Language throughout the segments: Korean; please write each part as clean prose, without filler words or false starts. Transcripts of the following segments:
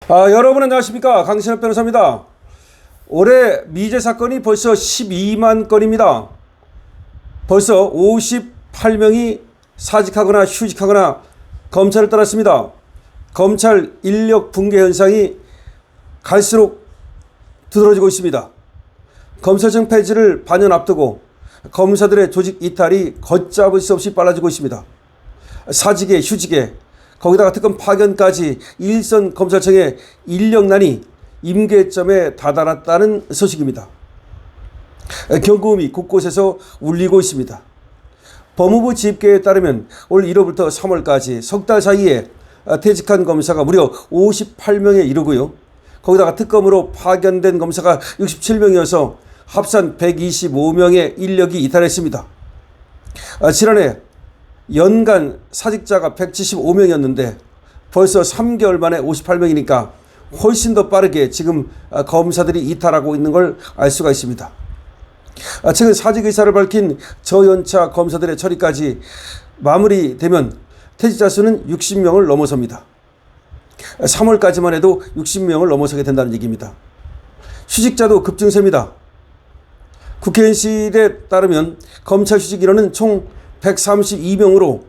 여러분 안녕하십니까, 강신업 변호사입니다. 올해 미제 사건이 벌써 12만 건입니다. 벌써 58명이 사직하거나 휴직하거나 검찰을 떠났습니다. 검찰 인력 붕괴 현상이 갈수록 두드러지고 있습니다. 검찰청 폐지를 반년 앞두고 검사들의 조직 이탈이 걷잡을 수 없이 빨라지고 있습니다. 사직에 휴직에 거기다가 특검 파견까지 일선 검찰청의 인력난이 임계점에 다다랐다는 소식입니다. 경고음이 곳곳에서 울리고 있습니다. 법무부 집계에 따르면 올 1월부터 3월까지 석 달 사이에 퇴직한 검사가 무려 58명에 이르고요. 거기다가 특검으로 파견된 검사가 67명이어서 합산 125명의 인력이 이탈했습니다. 지난해 연간 사직자가 175명이었는데 벌써 3개월 만에 58명이니까 훨씬 더 빠르게 지금 검사들이 이탈하고 있는 걸 알 수가 있습니다. 최근 사직 의사를 밝힌 저연차 검사들의 처리까지 마무리되면 퇴직자 수는 60명을 넘어섭니다. 3월까지만 해도 60명을 넘어서게 된다는 얘기입니다. 휴직자도 급증세입니다. 국회의원실에 따르면 검찰 휴직 인원은 총 132명으로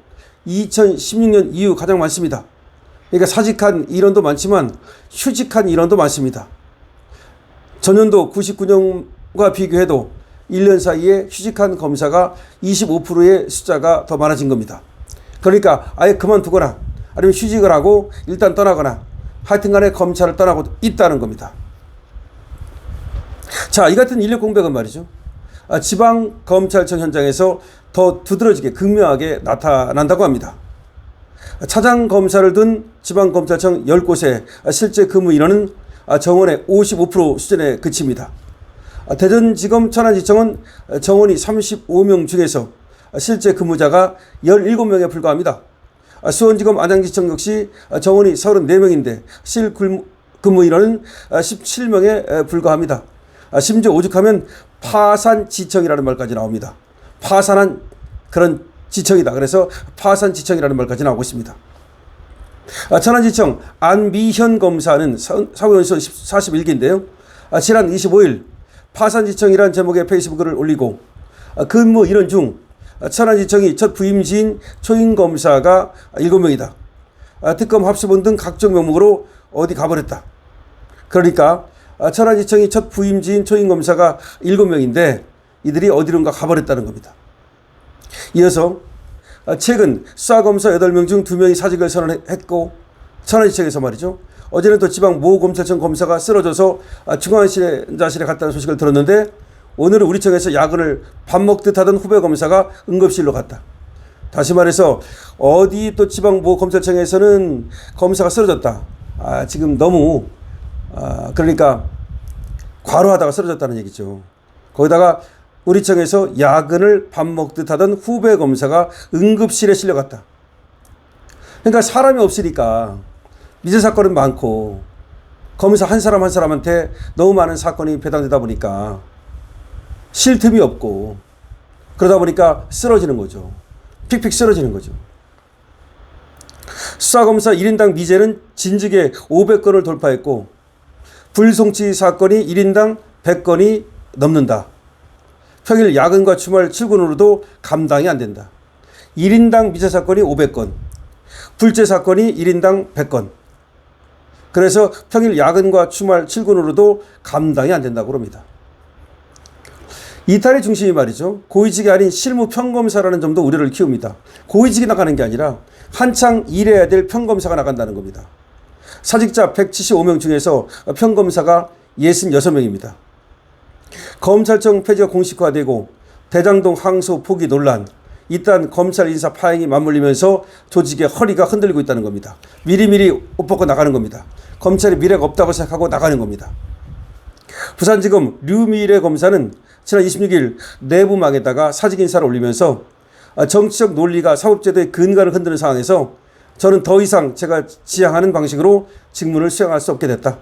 2016년 이후 가장 많습니다. 그러니까 사직한 인원도 많지만 휴직한 인원도 많습니다. 전년도 99년과 비교해도 1년 사이에 휴직한 검사가 25%의 숫자가 더 많아진 겁니다. 그러니까 아예 그만두거나 아니면 휴직을 하고 일단 떠나거나 하여튼 간에 검찰을 떠나고 있다는 겁니다. 자, 이 같은 인력 공백은 말이죠, 지방검찰청 현장에서 더 두드러지게 극명하게 나타난다고 합니다. 차장검사를 둔 지방검찰청 10곳의 실제 근무 인원은 정원의 55% 수준에 그칩니다. 대전지검 천안지청은 정원이 35명 중에서 실제 근무자가 17명에 불과합니다. 수원지검 안양지청 역시 정원이 34명인데 실근무 인원은 17명에 불과합니다. 심지어 오죽하면 파산지청이라는 말까지 나옵니다. 파산한 그런 지청이다. 그래서 파산지청이라는 말까지 나오고 있습니다. 천안지청 안미현 검사는 사후연수 41기인데요. 지난 25일 파산지청이라는 제목의 페이스북 글을 올리고 근무 인원 중 천안지청이 첫 부임지인 초임검사가 7명이다. 특검 합수본 등 각종 명목으로 어디 가버렸다. 그러니까 천안지청이 첫 부임지인 초임검사가 7명인데 이들이 어디론가 가버렸다는 겁니다. 이어서 최근 수사검사 8명 중 2명이 사직을 선언했고 천안지청에서 말이죠, 어제는 또 지방 모 검찰청 검사가 쓰러져서 중환자실에 갔다는 소식을 들었는데 오늘은 우리 청에서 야근을 밥 먹듯 하던 후배 검사가 응급실로 갔다. 다시 말해서 어디 또 지방 모 검찰청에서는 검사가 쓰러졌다. 지금 너무 그러니까 과로하다가 쓰러졌다는 얘기죠. 거기다가 우리 청에서 야근을 밥 먹듯 하던 후배 검사가 응급실에 실려갔다. 그러니까 사람이 없으니까 미제 사건은 많고 검사 한 사람 한 사람한테 너무 많은 사건이 배당되다 보니까 쉴 틈이 없고 그러다 보니까 쓰러지는 거죠. 픽픽 쓰러지는 거죠. 수사검사 1인당 미제는 진즉에 500건을 돌파했고 불송치 사건이 1인당 100건이 넘는다. 평일 야근과 주말 출근으로도 감당이 안 된다. 1인당 미제 사건이 500건, 불제 사건이 1인당 100건. 그래서 평일 야근과 주말 출근으로도 감당이 안 된다고 합니다. 이탈의 중심이 말이죠, 고위직이 아닌 실무 평검사라는 점도 우려를 키웁니다. 고위직이 나가는 게 아니라 한창 일해야 될 평검사가 나간다는 겁니다. 사직자 175명 중에서 평검사가 66명입니다. 검찰청 폐지가 공식화되고 대장동 항소 포기 논란, 이딴 검찰 인사 파행이 맞물리면서 조직의 허리가 흔들리고 있다는 겁니다. 미리미리 옷 벗고 나가는 겁니다. 검찰이 미래가 없다고 생각하고 나가는 겁니다. 부산지검 류미래 검사는 지난 26일 내부망에다가 사직 인사를 올리면서 정치적 논리가 사법제도의 근간을 흔드는 상황에서 저는 더 이상 제가 지향하는 방식으로 직무를 수행할 수 없게 됐다.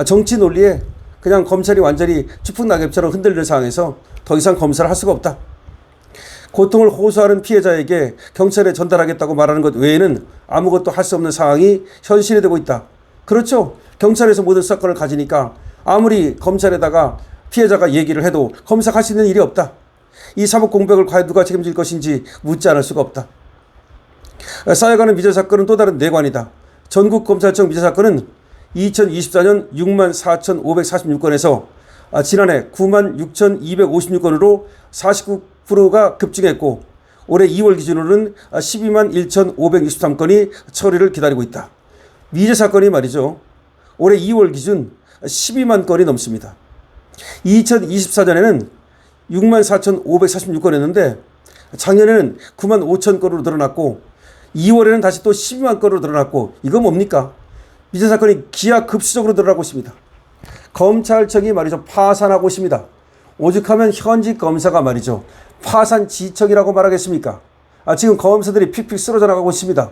정치 논리에 그냥 검찰이 완전히 추풍낙엽처럼 흔들리는 상황에서 더 이상 검사를 할 수가 없다. 고통을 호소하는 피해자에게 경찰에 전달하겠다고 말하는 것 외에는 아무것도 할 수 없는 상황이 현실이 되고 있다. 그렇죠. 경찰에서 모든 사건을 가지니까 아무리 검찰에다가 피해자가 얘기를 해도 검사가 할 수 있는 일이 없다. 이 사법 공백을 과연 누가 책임질 것인지 묻지 않을 수가 없다. 쌓여가는 미제 사건은 또 다른 내관이다. 전국검찰청 미제 사건은 2024년 64,546건에서 지난해 96,256건으로 49%가 급증했고 올해 2월 기준으로는 121,563건이 처리를 기다리고 있다. 미제 사건이 말이죠. 올해 2월 기준 12만 건이 넘습니다. 2024년에는 64,546건이었는데 작년에는 95,000건으로 늘어났고 2월에는 다시 또 12만 건으로 늘어났고 이거 뭡니까? 미제 사건이 기하급수적으로 늘어나고 있습니다. 검찰청이 말이죠. 파산하고 있습니다. 오죽하면 현직 검사가 말이죠. 파산지청이라고 말하겠습니까? 지금 검사들이 픽픽 쓰러져 나가고 있습니다.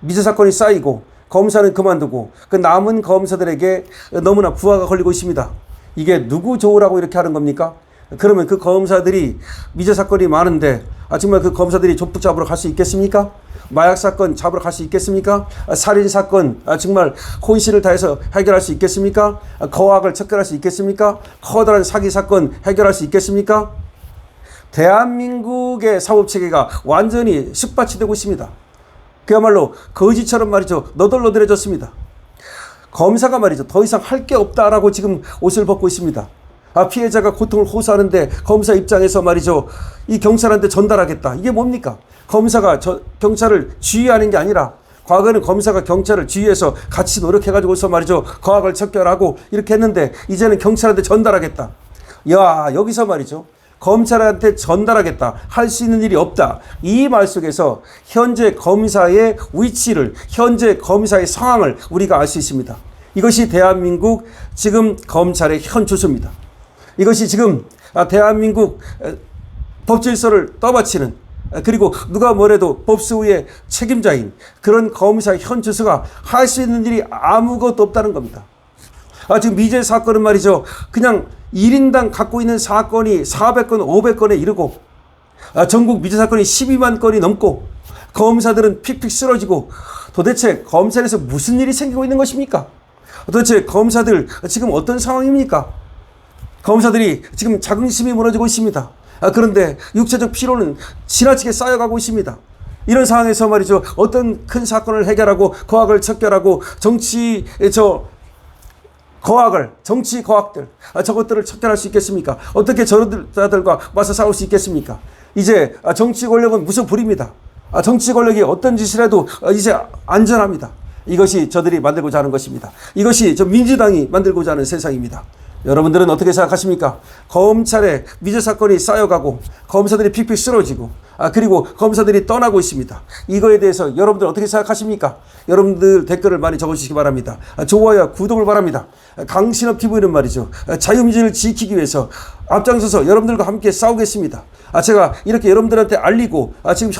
미제 사건이 쌓이고 검사는 그만두고 그 남은 검사들에게 너무나 부하가 걸리고 있습니다. 이게 누구 좋으라고 이렇게 하는 겁니까? 그러면 그 검사들이 미제 사건이 많은데 정말 그 검사들이 족북 잡으러 갈 수 있겠습니까? 마약 사건 잡으러 갈 수 있겠습니까? 살인 사건 정말 혼신을 다해서 해결할 수 있겠습니까? 거악을 척결할 수 있겠습니까? 커다란 사기 사건 해결할 수 있겠습니까? 대한민국의 사법체계가 완전히 습밭이 되고 있습니다. 그야말로 거지처럼 말이죠. 너덜너덜해졌습니다. 검사가 말이죠. 더 이상 할 게 없다라고 지금 옷을 벗고 있습니다. 피해자가 고통을 호소하는데 검사 입장에서 말이죠. 이 경찰한테 전달하겠다. 이게 뭡니까? 검사가 경찰을 지휘하는 게 아니라 과거에는 검사가 경찰을 지휘해서 같이 노력해가지고서 말이죠. 거악을 척결하고 이렇게 했는데 이제는 경찰한테 전달하겠다. 야, 여기서 말이죠. 검찰한테 전달하겠다. 할 수 있는 일이 없다. 이 말 속에서 현재 검사의 위치를, 현재 검사의 상황을 우리가 알 수 있습니다. 이것이 대한민국 지금 검찰의 현 추세입니다. 이것이 지금 대한민국 법질서를 떠받치는 그리고 누가 뭐래도 법수의 책임자인 그런 검사의 현 추세가 할 수 있는 일이 아무것도 없다는 겁니다. 지금 미제 사건은 말이죠. 그냥 1인당 갖고 있는 사건이 400건, 500건에 이르고 전국 미제 사건이 12만 건이 넘고 검사들은 픽픽 쓰러지고 도대체 검찰에서 무슨 일이 생기고 있는 것입니까? 도대체 검사들 지금 어떤 상황입니까? 검사들이 지금 자긍심이 무너지고 있습니다. 그런데 육체적 피로는 지나치게 쌓여가고 있습니다. 이런 상황에서 말이죠. 어떤 큰 사건을 해결하고 거악을 척결하고 정치 거악들 저것들을 척결할 수 있겠습니까? 어떻게 저들과 맞서 싸울 수 있겠습니까? 이제 정치 권력은 무슨 불입니다. 정치 권력이 어떤 짓을 해도 이제 안전합니다. 이것이 저들이 만들고자 하는 것입니다. 이것이 민주당이 만들고자 하는 세상입니다. 여러분들은 어떻게 생각하십니까? 검찰에 미제 사건이 쌓여가고 검사들이 픽픽 쓰러지고 그리고 검사들이 떠나고 있습니다. 이거에 대해서 여러분들 어떻게 생각하십니까? 여러분들 댓글을 많이 적어주시기 바랍니다. 좋아요와 구독을 바랍니다. 강신업 TV는 말이죠. 자유민주를 지키기 위해서 앞장서서 여러분들과 함께 싸우겠습니다. 제가 이렇게 여러분들한테 알리고 지금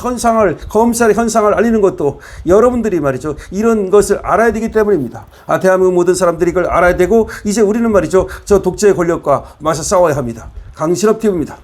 검찰의 현상을 알리는 것도 여러분들이 말이죠. 이런 것을 알아야 되기 때문입니다. 대한민국 모든 사람들이 이걸 알아야 되고 이제 우리는 말이죠. 저 독재의 권력과 맞서 싸워야 합니다. 강신업 TV입니다.